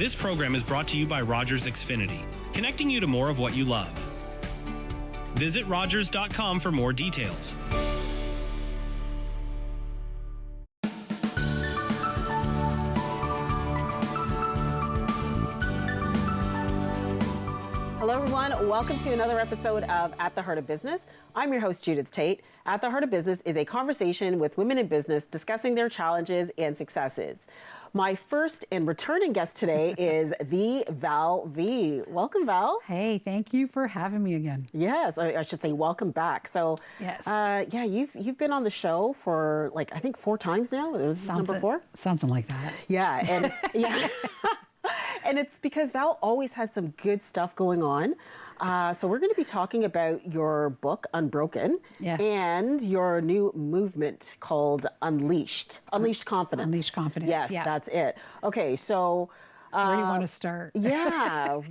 This program is brought to you by Rogers Xfinity, connecting you to more of what you love. Visit Rogers.com for more details. Hello, everyone. Welcome to another episode of At the Heart of Business. I'm your host, Judith Tate. At the Heart of Business is a conversation with women in business discussing their challenges and successes. My first and returning guest today is the Val V. Welcome, Val. Hey, thank you for having me again. Yes, I should say welcome back. So, yes. You've been on the show for I think 4 times now. This is number 4? Something like that. Yeah, and yeah. And it's because Val always has some good stuff going on. So we're going to be talking about your book, Unbroken, and your new movement called Unleashed Confidence. Unleashed Confidence, Yes, that's it. Okay, so... where do you want to start? Yeah,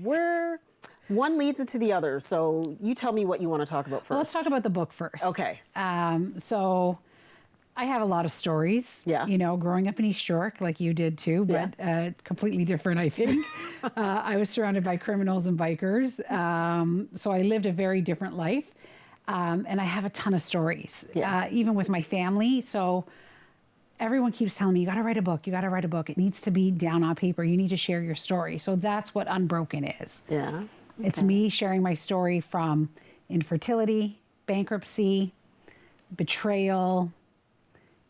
one leads into the other. So you tell me what you want to talk about first. Well, let's talk about the book first. Okay. So I have a lot of stories, growing up in East York, like you did too, but completely different, I think. I was surrounded by criminals and bikers. So I lived a very different life. And I have a ton of stories, even with my family. So everyone keeps telling me, you got to write a book. You got to write a book. It needs to be down on paper. You need to share your story. So that's what Unbroken is. Yeah. Okay. It's me sharing my story from infertility, bankruptcy, betrayal,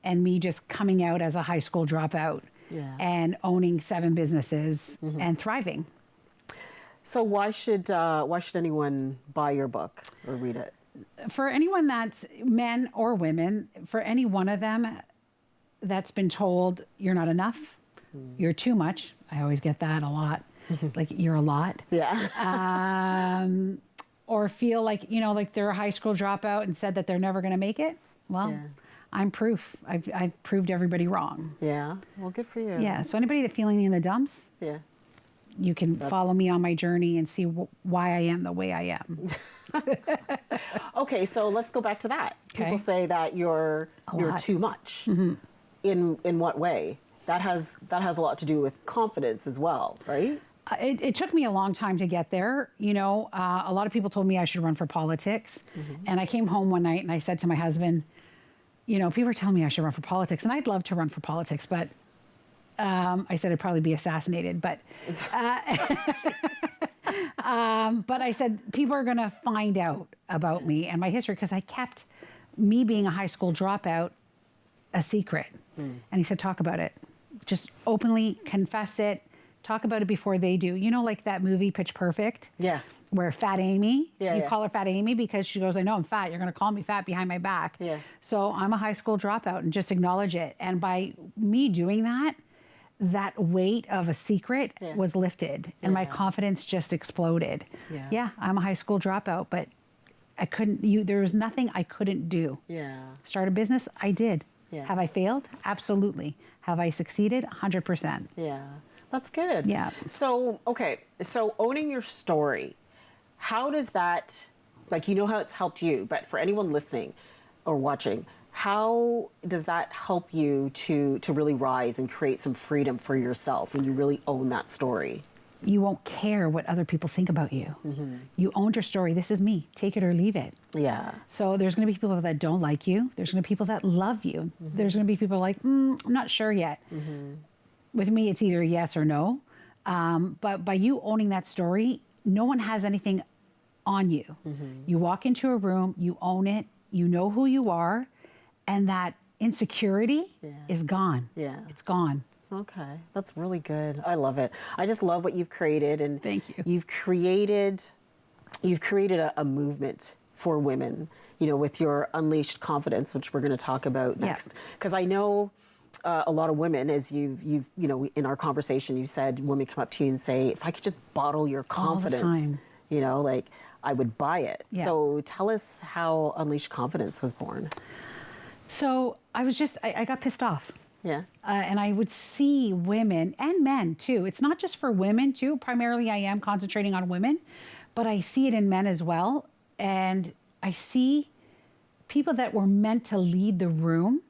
and me just coming out as a high school dropout and owning 7 businesses and thriving. So why should anyone buy your book or read it? For anyone that's men or women, for any one of them that's been told you're not enough, you're too much. I always get that a lot. Like you're a lot. Yeah. Or feel like, like they're a high school dropout and said that they're never going to make it. Well, I'm proof. I've proved everybody wrong. Yeah. Well, good for you. Yeah. So anybody that's feeling in the dumps, you can follow me on my journey and see why I am the way I am. Okay, so let's go back to that. Okay. People say that you're too much. In what way? That has a lot to do with confidence as well, right? It took me a long time to get there. A lot of people told me I should run for politics. And I came home one night and I said to my husband, people are telling me I should run for politics, and I'd love to run for politics, but I said I'd probably be assassinated. But but I said people are going to find out about me and my history because I kept me being a high school dropout a secret. And he said, talk about it. Just openly confess it. Talk about it before they do. Like that movie Pitch Perfect? Yeah. Where Fat Amy, you call her Fat Amy because she goes, I know I'm fat. You're going to call me fat behind my back. Yeah. So I'm a high school dropout and just acknowledge it. And by me doing that, that weight of a secret was lifted and my confidence just exploded. Yeah, I'm a high school dropout, but I couldn't, there was nothing I couldn't do. Yeah. Start a business? I did. Yeah. Have I failed? Absolutely. Have I succeeded? 100%. Yeah. That's good. Yeah. So, okay. So owning your story, how does that, how it's helped you, but for anyone listening or watching, how does that help you to really rise and create some freedom for yourself when you really own that story? You won't care what other people think about you. You owned your story. This is me. Take it or leave it. Yeah. So there's going to be people that don't like you. There's going to be people that love you. There's going to be people like, I'm not sure yet. With me, it's either yes or no. But by you owning that story, no one has anything on you. You walk into a room, you own it, you know who you are, and that insecurity is gone. Yeah. It's gone. Okay, that's really good. I love it. I just love what you've created, and thank you. You've created a movement for women, with your Unleashed Confidence, which we're going to talk about next. Because I know a lot of women, as you've in our conversation, you said women come up to you and say, if I could just bottle your confidence, all the time. I would buy it. Yeah. So tell us how Unleashed Confidence was born. So I got pissed off. Yeah. And I would see women and men too. It's not just for women too. Primarily I am concentrating on women, but I see it in men as well. And I see people that were meant to lead the room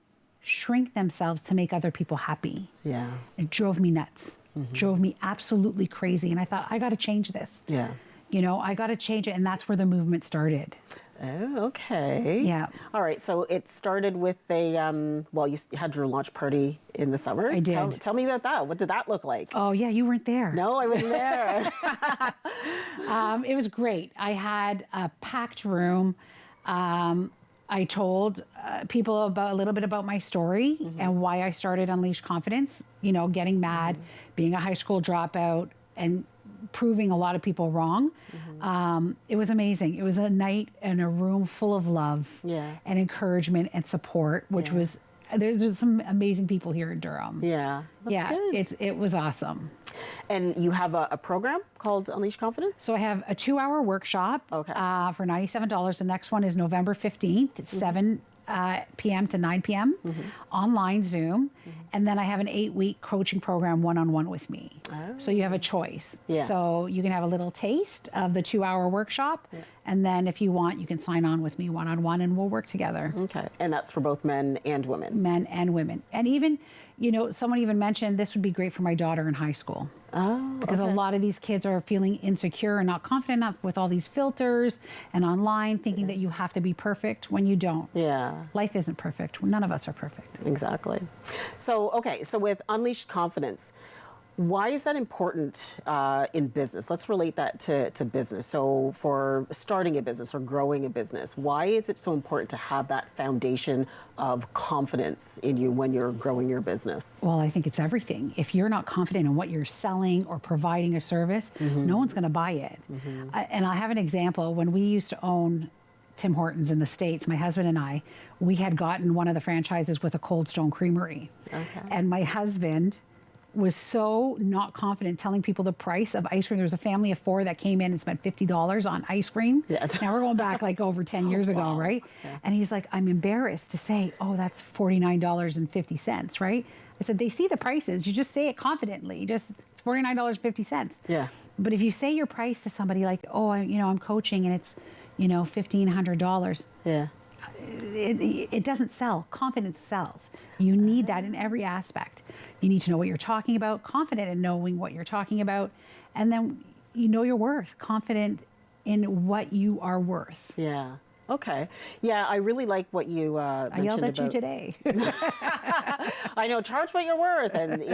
shrink themselves to make other people happy. Yeah. It drove me nuts, drove me absolutely crazy. And I thought, I got to change this. Yeah. You know, I got to change it. And that's where the movement started. Oh, okay. Yeah. All right. So it started with a, well, you had your launch party in the summer. I did. Tell me about that. What did that look like? Oh, yeah, you weren't there. No, I wasn't there. It was great. I had a packed room. I told people a little bit about my story and why I started Unleash Confidence, you know, getting mad, being a high school dropout, and proving a lot of people wrong. It was amazing. It was a night and a room full of love and encouragement and support, which was, there's some amazing people here in Durham. Yeah. That's good. It was awesome. And you have a program called Unleash Confidence? So I have a 2-hour workshop for $97. The next one is November 15th, at 7 p.m. to 9 p.m. online Zoom. And then I have an 8-week coaching program one-on-one with me. So you have a choice. So you can have a little taste of the 2-hour workshop. And then if you want, you can sign on with me one-on-one and we'll work together. Okay. And that's for both men and women? Men and women. And even, you know, someone even mentioned this would be great for my daughter in high school. Oh, because a lot of these kids are feeling insecure and not confident enough with all these filters and online, thinking that you have to be perfect when you don't. Yeah. Life isn't perfect. None of us are perfect. Exactly. So, okay, so with Unleash Confidence, why is that important in business? Let's relate that to business. So for starting a business or growing a business, why is it so important to have that foundation of confidence in you when you're growing your business? Well, I think it's everything. If you're not confident in what you're selling or providing a service, no one's going to buy it. And I have an example. When we used to own Tim Hortons in the States, my husband and I, we had gotten one of the franchises with a Cold Stone Creamery. And my husband was so not confident telling people the price of ice cream. There was a family of 4 that came in and spent $50 on ice cream. Now we're going back like over 10 years ago, right? And he's like, I'm embarrassed to say, oh, that's $49.50, right? I said, they see the prices. You just say it confidently. It's $49.50. Yeah. But if you say your price to somebody like, oh, I'm coaching and it's, $1,500. Yeah. It doesn't sell. Confidence sells. You need that in every aspect. You need to know what you're talking about, confident in knowing what you're talking about, and then you know your worth, confident in what you are worth. Yeah. Okay. Yeah, I really like what you mentioned. I yelled at you today. I know, charge what you're worth, and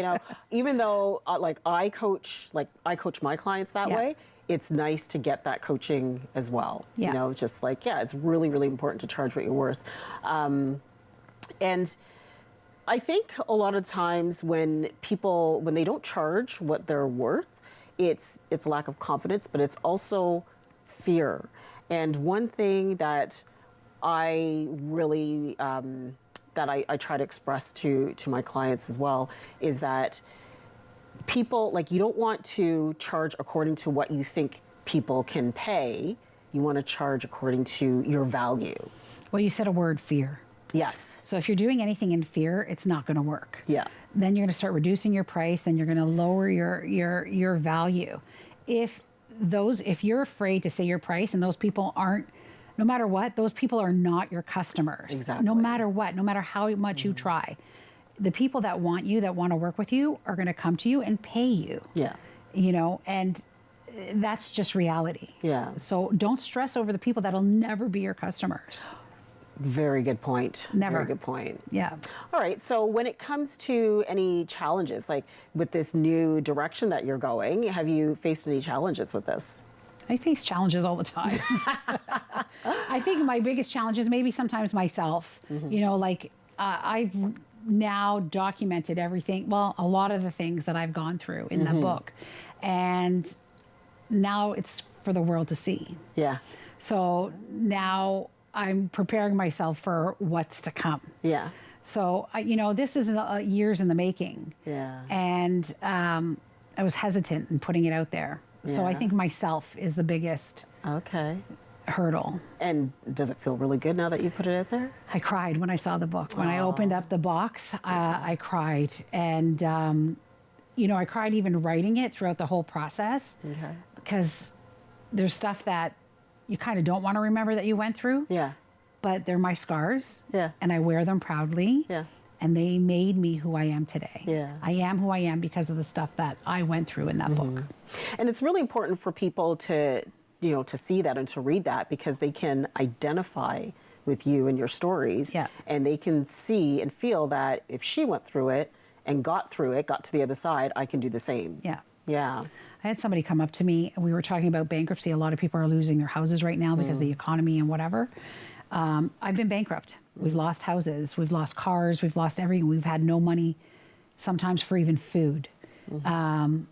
even though I coach my clients that way. It's nice to get that coaching as well. Just it's really, really important to charge what you're worth. And I think a lot of times when they don't charge what they're worth, it's lack of confidence, but it's also fear. And one thing that I really, that I try to express to my clients as well is that people, you don't want to charge according to what you think people can pay. You want to charge according to your value. Well, you said a word, fear. Yes. So if you're doing anything in fear, it's not going to work. Yeah. Then you're going to start reducing your price. Then you're going to lower your value. If you're afraid to say your price and those people aren't, no matter what, those people are not your customers. Exactly. No matter what, no matter how much you try. The people that want to work with you are going to come to you and pay you. Yeah. And that's just reality. Yeah. So don't stress over the people that'll never be your customers. Very good point. Never. Very good point. Yeah. All right. So when it comes to any challenges, like with this new direction that you're going, have you faced any challenges with this? I face challenges all the time. I think my biggest challenge is maybe sometimes myself. I've now documented everything, well, a lot of the things that I've gone through in the book. And now it's for the world to see. Yeah. So now I'm preparing myself for what's to come. Yeah. So, this is years in the making. Yeah. And I was hesitant in putting it out there. So I think myself is the biggest hurdle. And does it feel really good now that you put it out there? I cried when I saw the book. When I opened up the box, I cried. And, I cried even writing it throughout the whole process. Okay. Because there's stuff that you kind of don't want to remember that you went through. Yeah. But they're my scars. Yeah. And I wear them proudly. Yeah. and they made me who I am today. Yeah. I am who I am because of the stuff that I went through in that book. And it's really important for people to, to see that and to read that, because they can identify with you and your stories. Yeah. And they can see and feel that if she went through it and got through it, got to the other side, I can do the same. Yeah. Yeah. I had somebody come up to me, and we were talking about bankruptcy. A lot of people are losing their houses right now because of the economy and whatever. I've been bankrupt. We've lost houses, we've lost cars, we've lost everything. We've had no money, sometimes for even food. And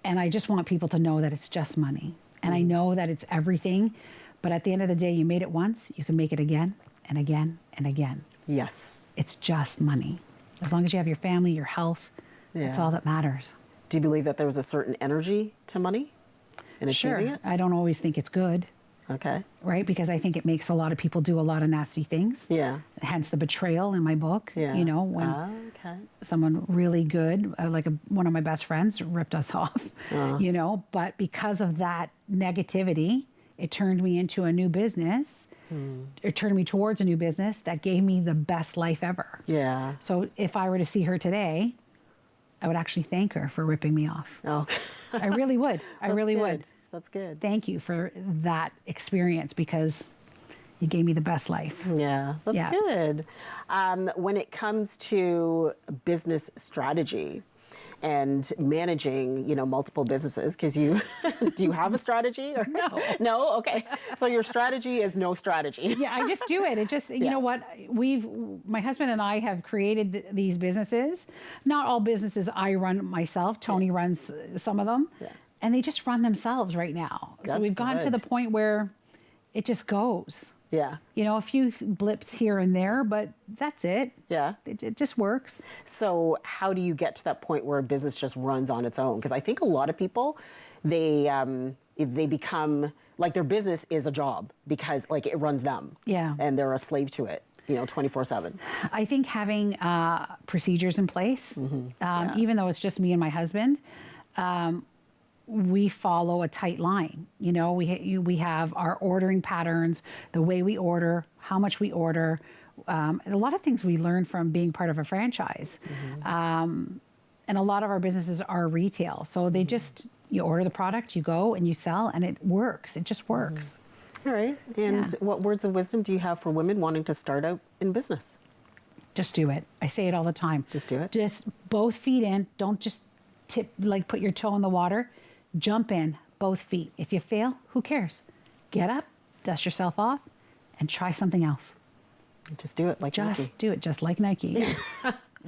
I just want people to know that it's just money. And I know that it's everything, but at the end of the day, you made it once, you can make it again and again and again. Yes. It's just money. As long as you have your family, your health, that's all that matters. Do you believe that there was a certain energy to money in achieving it? I don't always think it's good. Okay. Right? Because I think it makes a lot of people do a lot of nasty things. Yeah. Hence the betrayal in my book. Yeah. When someone really good, one of my best friends, ripped us off, but because of that negativity, it turned me into a new business. It turned me towards a new business that gave me the best life ever. Yeah. So if I were to see her today, I would actually thank her for ripping me off. Oh. I really would. I really would. That's good. Thank you for that experience, because you gave me the best life. Yeah, that's good. When it comes to business strategy and managing, multiple businesses, because do you have a strategy? Or? No. No? Okay. So your strategy is no strategy. Yeah, I just do it. It just, you know what, my husband and I have created these businesses. Not all businesses I run myself. Tony runs some of them. Yeah. And they just run themselves right now. So we've gotten to the point where it just goes. Yeah. A few blips here and there, but that's it. Yeah. It just works. So how do you get to that point where a business just runs on its own? Because I think a lot of people, they become, like, their business is a job because, like, it runs them. Yeah. And they're a slave to it, 24/7. I think having procedures in place, even though it's just me and my husband, we follow a tight line. We have our ordering patterns, the way we order, how much we order, a lot of things we learn from being part of a franchise. And a lot of our businesses are retail. So they just, you order the product, you go and you sell, and it works. It just works. All right. And what words of wisdom do you have for women wanting to start out in business? Just do it. I say it all the time. Just do it? Just both feet in. Don't just put your toe in the water. Jump in, both feet. If you fail, who cares? Get up, dust yourself off, and try something else. Just do it like Nike. Just do it just like Nike.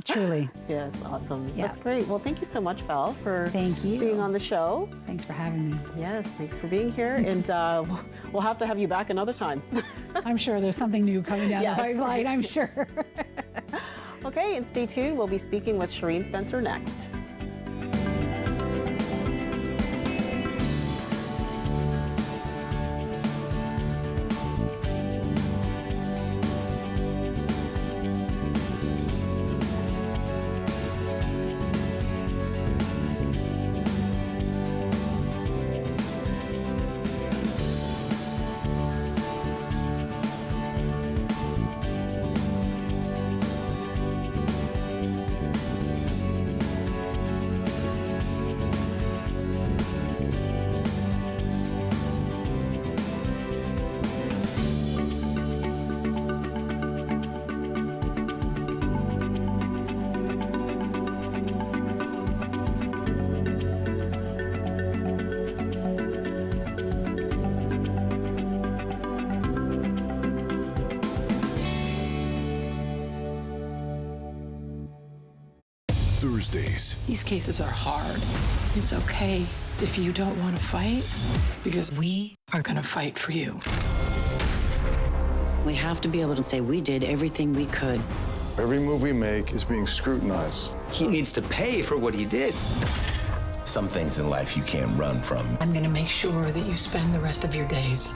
Truly. Yes, awesome. Yeah. That's great. Well, thank you so much, Val, for being on the show. Thanks for having me. Yes, thanks for being here. And we'll have to have you back another time. I'm sure there's something new coming down the pipeline, I'm sure. Okay, and stay tuned. We'll be speaking with Shireen Spencer next. Thursdays. These cases are hard. It's okay if you don't want to fight, because we are going to fight for you. We have to be able to say we did everything we could. Every move we make is being scrutinized. He needs to pay for what he did. Some things in life you can't run from. I'm going to make sure that you spend the rest of your days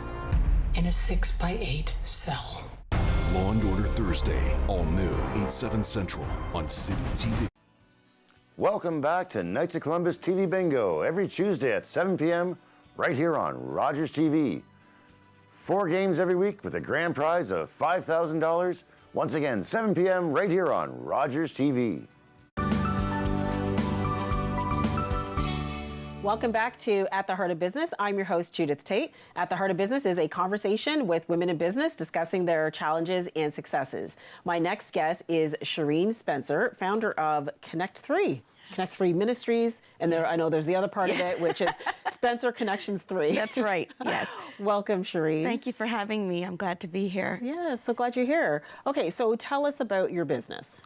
in a 6x8 cell. Law & Order Thursday, all new, 8/7 Central on City TV. Welcome back to Knights of Columbus TV Bingo, every Tuesday at 7 p.m. right here on Rogers TV. 4 games every week with a grand prize of $5,000 Once again, 7 p.m. right here on Rogers TV. Welcome back to At the Heart of Business. I'm your host, Judith Tate. At the Heart of Business is a conversation with women in business discussing their challenges and successes. My next guest is Shereen Spencer, founder of Connect3. Connect3 Ministries, and I know there's the other part of it, which is Spencer Connections 3. That's right, yes. Welcome, Shereen. Thank you for having me. I'm glad to be here. Yeah, so glad you're here. Okay, so tell us about your business.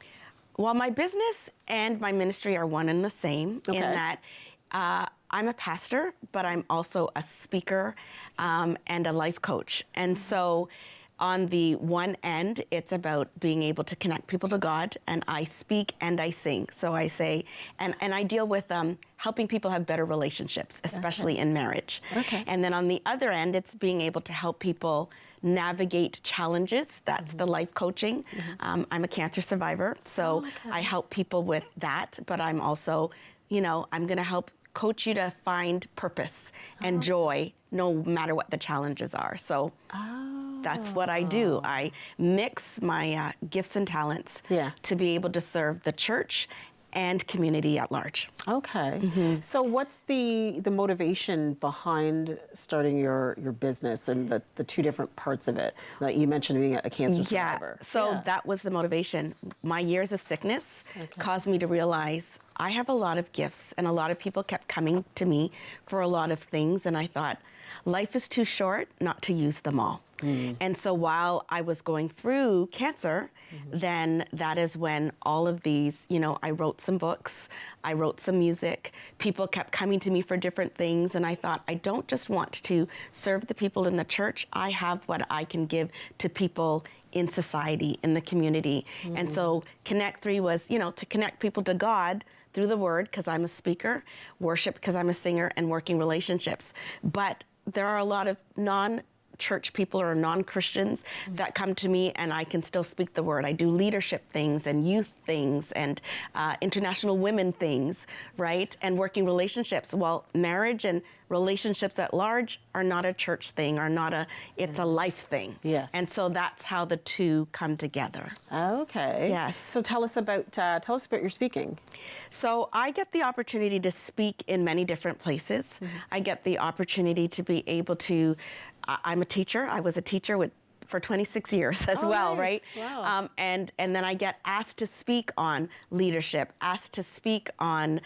Well, my business and my ministry are one and the same in that I'm a pastor, but I'm also a speaker and a life coach. And so on the one end, it's about being able to connect people to God, and I speak and I sing. So I say, and I deal with helping people have better relationships, especially in marriage. And then on the other end, it's being able to help people navigate challenges. That's the life coaching. I'm a cancer survivor, so I help people with that, but I'm also, I'm going to help coach you to find purpose and joy no matter what the challenges are. So that's what I do. I mix my gifts and talents to be able to serve the church and community at large. Okay. So what's the motivation behind starting your business and the two different parts of it? Like you mentioned being a cancer survivor. So that was the motivation. My years of sickness caused me to realize I have a lot of gifts, and a lot of people kept coming to me for a lot of things, and I thought, life is too short not to use them all. And so while I was going through cancer, then that is when all of these, I wrote some books, I wrote some music, people kept coming to me for different things, and I thought, I don't just want to serve the people in the church, I have what I can give to people in society, in the community. And so Connect3 was, to connect people to God through the word, because I'm a speaker, worship because I'm a singer, and working relationships. But there are a lot of non-church people or non-Christians that come to me, and I can still speak the word. I do leadership things and youth things and international women things, right? And working relationships. Well, marriage and relationships at large are not a church thing, it's a life thing. Yes. And so that's how the two come together. Okay. Yes. So tell us about your speaking. So I get the opportunity to speak in many different places. I get the opportunity to be able to, I'm a teacher. I was a teacher for 26 years as well, nice. Right? Wow. And then I get asked to speak on leadership, asked to speak on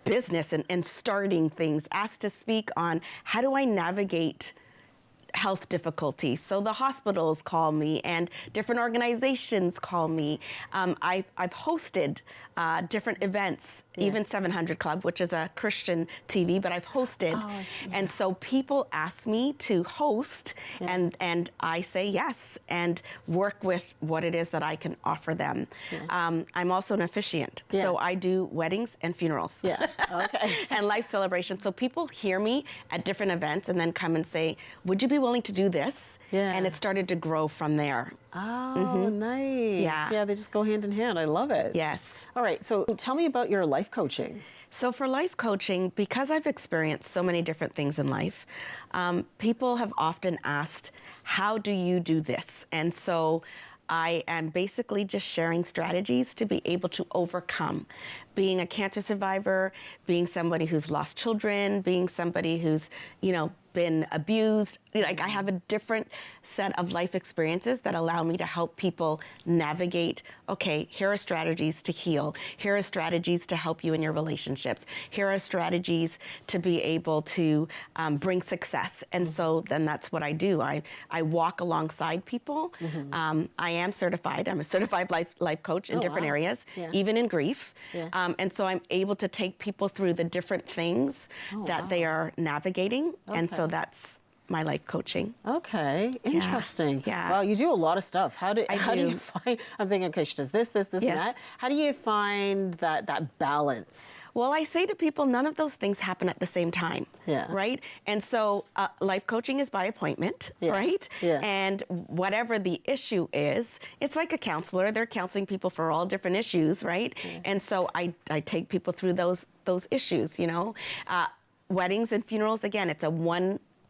business and starting things, asked to speak on how do I navigate health difficulties. So the hospitals call me and different organizations call me. I've hosted different events, even 700 Club, which is a Christian TV, but I've hosted. And so people ask me to host and I say yes and work with what it is that I can offer them. I'm also an officiant. So I do weddings and funerals. And life celebrations. So people hear me at different events and then come and say, would you be willing to do this? And it started to grow from there. Oh, nice. Yeah, they just go hand in hand. I love it. Yes. All right, so tell me about your life coaching. So for life coaching, because I've experienced so many different things in life, people have often asked, how do you do this? And so I am basically just sharing strategies to be able to overcome being a cancer survivor, being somebody who's lost children, being somebody who's, been abused. Like I have a different set of life experiences that allow me to help people navigate, okay, here are strategies to heal. Here are strategies to help you in your relationships. Here are strategies to be able to bring success. And so then that's what I do. I walk alongside people. I am certified. I'm a certified life coach in different areas, even in grief. And so I'm able to take people through the different things that they are navigating. And so that's my life coaching. Okay, interesting. Yeah. Well, you do a lot of stuff. How do you find? I'm thinking, okay, she does this, and that. How do you find that balance? Well, I say to people, none of those things happen at the same time. Right. And so, life coaching is by appointment. Right. And whatever the issue is, it's like a counselor. They're counseling people for all different issues. Right. And so I take people through those issues. Weddings and funerals, again, it's a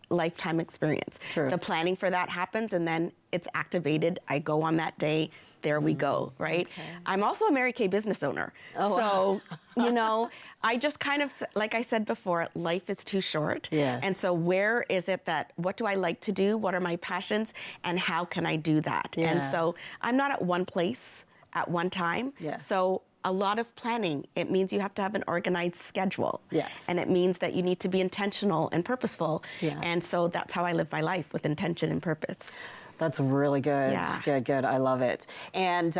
lifetime experience. True. The planning for that happens, and then it's activated. I go on that day. There we go, right? Okay. I'm also a Mary Kay business owner. So, you know, I just kind of, like I said before, life is too short. Yes. And so where is it that, what do I like to do? What are my passions? And how can I do that? Yeah. And so I'm not at one place at one time. Yes. So a lot of planning. It means you have to have an organized schedule. Yes. And it means that you need to be intentional and purposeful. Yeah. And so that's how I live my life, with intention and purpose. That's really good. Yeah. Good. I love it. And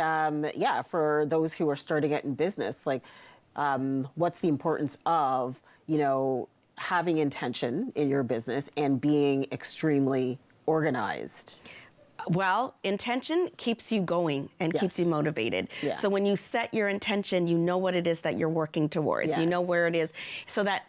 yeah, for those who are starting out in business, like, what's the importance of, you know, having intention in your business and being extremely organized? Well, intention keeps you going and keeps you motivated. Yeah. So when you set your intention, you know what it is that you're working towards. You know where it is, so that,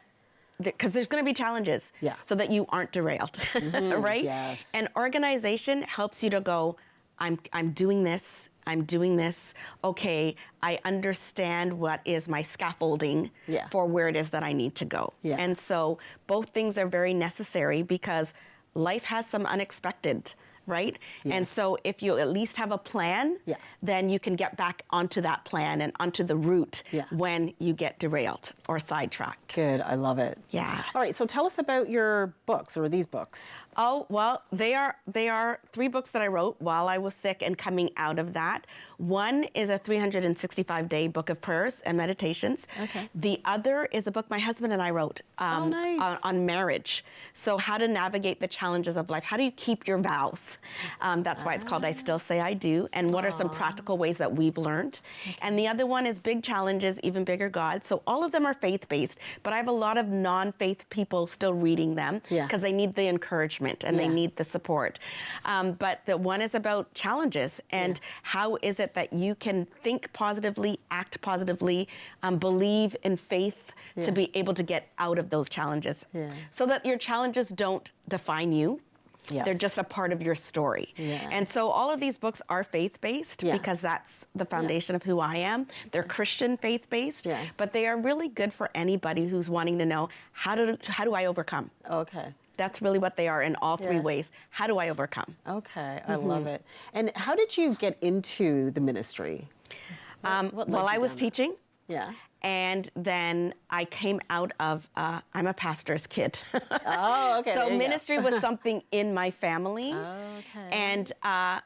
because there's going to be challenges, so that you aren't derailed, right? Yes. And organization helps you to go, I'm doing this. I'm doing this. Okay, I understand what is my scaffolding for where it is that I need to go. And so both things are very necessary, because life has some unexpected, right? And so if you at least have a plan, then you can get back onto that plan and onto the route when you get derailed or sidetracked. Good. I love it. Yeah. All right. So tell us about your books, or these books. Oh, well, they are 3 books that I wrote while I was sick and coming out of that. One is a 365-day book of prayers and meditations. Okay. The other is a book my husband and I wrote on marriage. So how to navigate the challenges of life. How do you keep your vows? That's why it's called I Still Say I Do. And what are some practical ways that we've learned? And the other one is Big Challenges, Even Bigger God. So all of them are faith-based, but I have a lot of non-faith people still reading them because they need the encouragement and they need the support. But the one is about challenges and how is it that you can think positively, act positively, believe in faith to be able to get out of those challenges. So that your challenges don't define you. They're just a part of your story. And so all of these books are faith-based because that's the foundation of who I am. They're Christian faith-based, but they are really good for anybody who's wanting to know, how do I overcome? Okay. That's really what they are in all 3 ways. How do I overcome? Okay. I love it. And how did you get into the ministry? Well, I was teaching. Yeah. And then I came out of, I'm a pastor's kid. Oh, okay. So ministry was something in my family. Okay. And I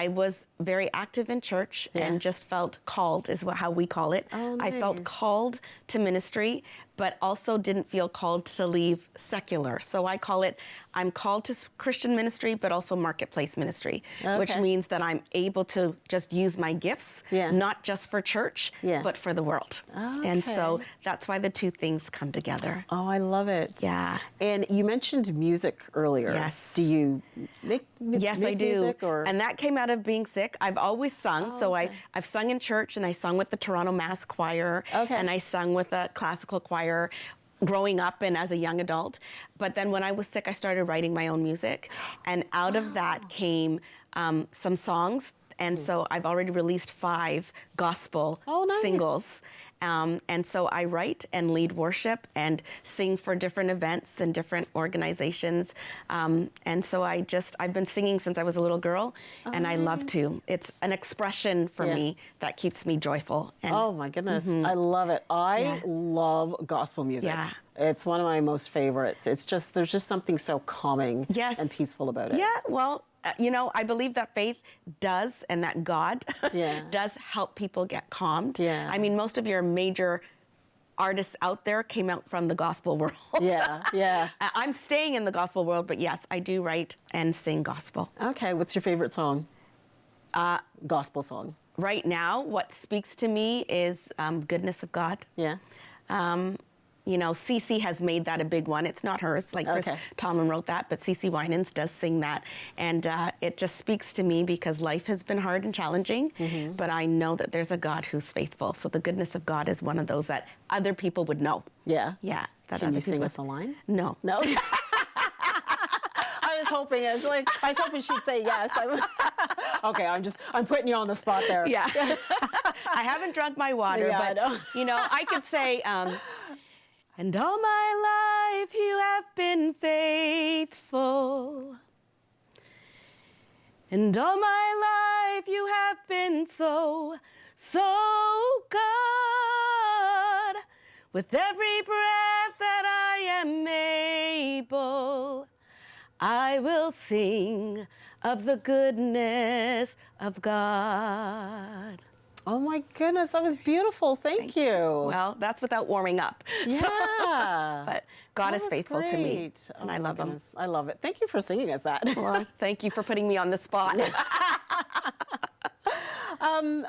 was very active in church and just felt called, is how we call it. Oh, I felt nice. called to ministry, but also didn't feel called to leave secular. So I call it, I'm called to Christian ministry, but also marketplace ministry, which means that I'm able to just use my gifts, not just for church, but for the world. And so that's why the 2 things come together. Oh, I love it. Yeah. And you mentioned music earlier. Yes. Do you make Yes, I do. music, or? And that came out of being sick. I've always sung. So I've sung in church, and I sung with the Toronto Mass Choir. And I sung with a classical choir growing up and as a young adult. But then when I was sick, I started writing my own music. And out of that came some songs. And so I've already released 5 gospel singles. And so I write and lead worship and sing for different events and different organizations. And so I've been singing since I was a little girl, and I love to. It's an expression for me that keeps me joyful. And, oh my goodness, I love it. I love gospel music. Yeah. It's one of my most favorites. It's just, there's just something so calming and peaceful about it. Yeah, well, you know, I believe that faith does, and that God does help people get calmed. Yeah. I mean, most of your major artists out there came out from the gospel world. Yeah. I'm staying in the gospel world, but yes, I do write and sing gospel. Okay, what's your favorite song? Gospel song. Right now, what speaks to me is Goodness of God. Yeah. You know, CeCe has made that a big one. It's not hers, like Chris Tomlin wrote that, but CeCe Winans does sing that. And it just speaks to me because life has been hard and challenging, but I know that there's a God who's faithful. So the goodness of God is one of those that other people would know. Yeah. Yeah. Can you sing us a line? No. No? I was hoping, I was hoping she'd say yes. Okay, I'm putting you on the spot there. Yeah. I haven't drunk my water, but, I know. you know, I could say, and all my life you have been faithful. And all my life you have been so, so good. With every breath that I am able, I will sing of the goodness of God. Oh my goodness, that was beautiful. Thank you. Well, that's without warming up. Yeah. But God is faithful to me, and I love him. I love it. Thank you for singing us that. Well, thank you for putting me on the spot.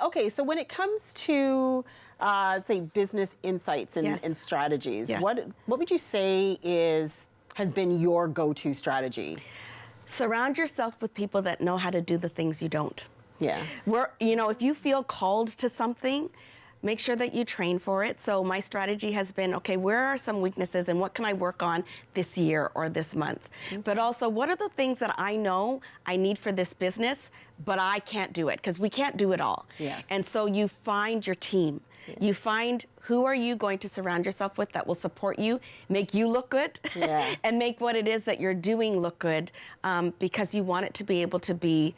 Okay, so when it comes to, say, business insights and, Yes. and strategies, Yes. what would you say has been your go-to strategy? Surround yourself with people that know how to do the things you don't. Yeah. If you feel called to something, make sure that you train for it. So my strategy has been, okay, where are some weaknesses and what can I work on this year or this month? But also, what are the things that I know I need for this business, but I can't do it, because we can't do it all. Yes. And so you find your team. Yeah. You find who are you going to surround yourself with that will support you, make you look good, yeah. and make what it is that you're doing look good, because you want it to be able to be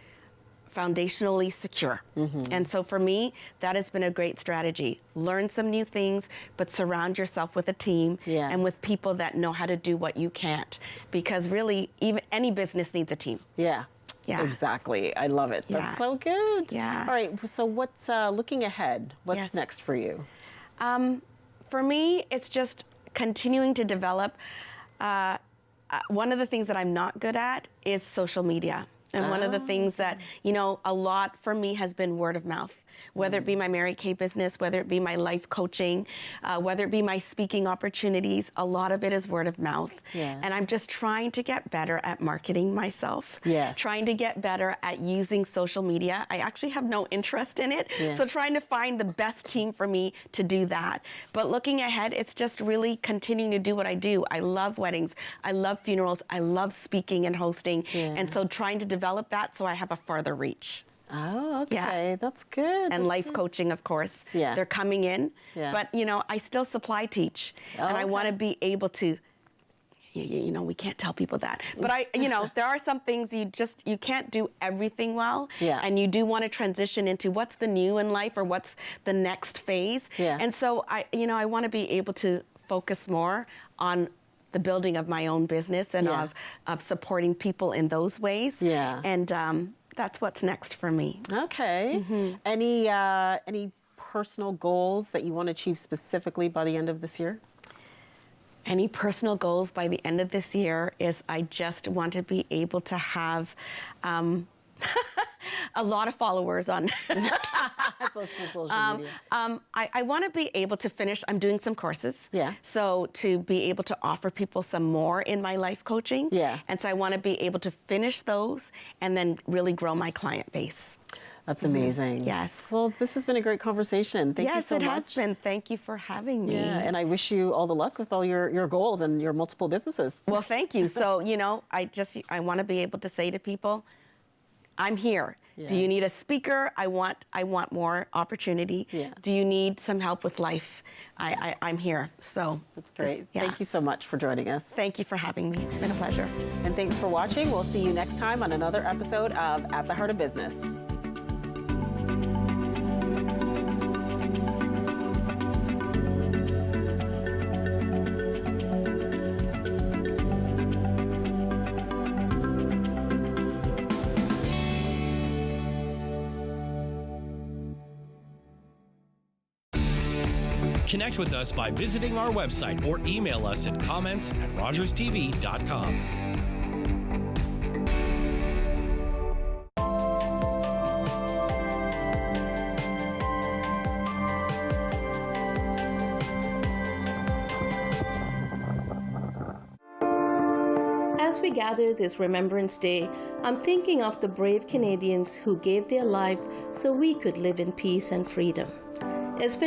foundationally secure. Mm-hmm. And so for me, that has been a great strategy. Learn some new things, but surround yourself with a team yeah. and with people that know how to do what you can't. Because really, even any business needs a team. Yeah. Yeah. Exactly. I love it. Yeah. That's so good. Yeah. All right. So what's looking ahead? What's Yes. next for you? For me, it's just continuing to develop. One of the things that I'm not good at is social media. And one of the things that, a lot for me has been word of mouth, whether it be my Mary Kay business, whether it be my life coaching, whether it be my speaking opportunities, a lot of it is word of mouth. Yeah. And I'm just trying to get better at marketing myself, yes. trying to get better at using social media. I actually have no interest in it, yeah. so trying to find the best team for me to do that. But looking ahead, it's just really continuing to do what I do. I love weddings, I love funerals, I love speaking and hosting, yeah. and so trying to develop that so I have a farther reach. Oh, okay. Yeah. That's good. And life coaching, of course. Yeah. They're coming in. Yeah. But, I still supply teach. And I want to be able to, we can't tell people that. But there are some things you can't do everything well. Yeah. And you do want to transition into what's the new in life or what's the next phase. Yeah. And so I want to be able to focus more on the building of my own business and yeah. of supporting people in those ways. Yeah. And that's what's next for me. Okay. Mm-hmm. Any personal goals that you want to achieve specifically by the end of this year? Any personal goals by the end of this year is I just want to be able to have a lot of followers on social media. I want to be able to finish, I'm doing some courses. Yeah. So to be able to offer people some more in my life coaching. Yeah. And so I want to be able to finish those and then really grow my client base. That's amazing. Yes. Well, this has been a great conversation. Thank you so much. Yes, it has been. Thank you for having me. Yeah, and I wish you all the luck with all your goals and your multiple businesses. Well, thank you. So, I want to be able to say to people, I'm here. Yeah. Do you need a speaker? I want more opportunity. Yeah. Do you need some help with life? I'm here. So that's great. Thank you so much for joining us. Thank you for having me. It's been a pleasure. And thanks for watching. We'll see you next time on another episode of At the Heart of Business. Connect with us by visiting our website or email us at comments@rogerstv.com. As we gather this Remembrance Day, I'm thinking of the brave Canadians who gave their lives so we could live in peace and freedom. Especially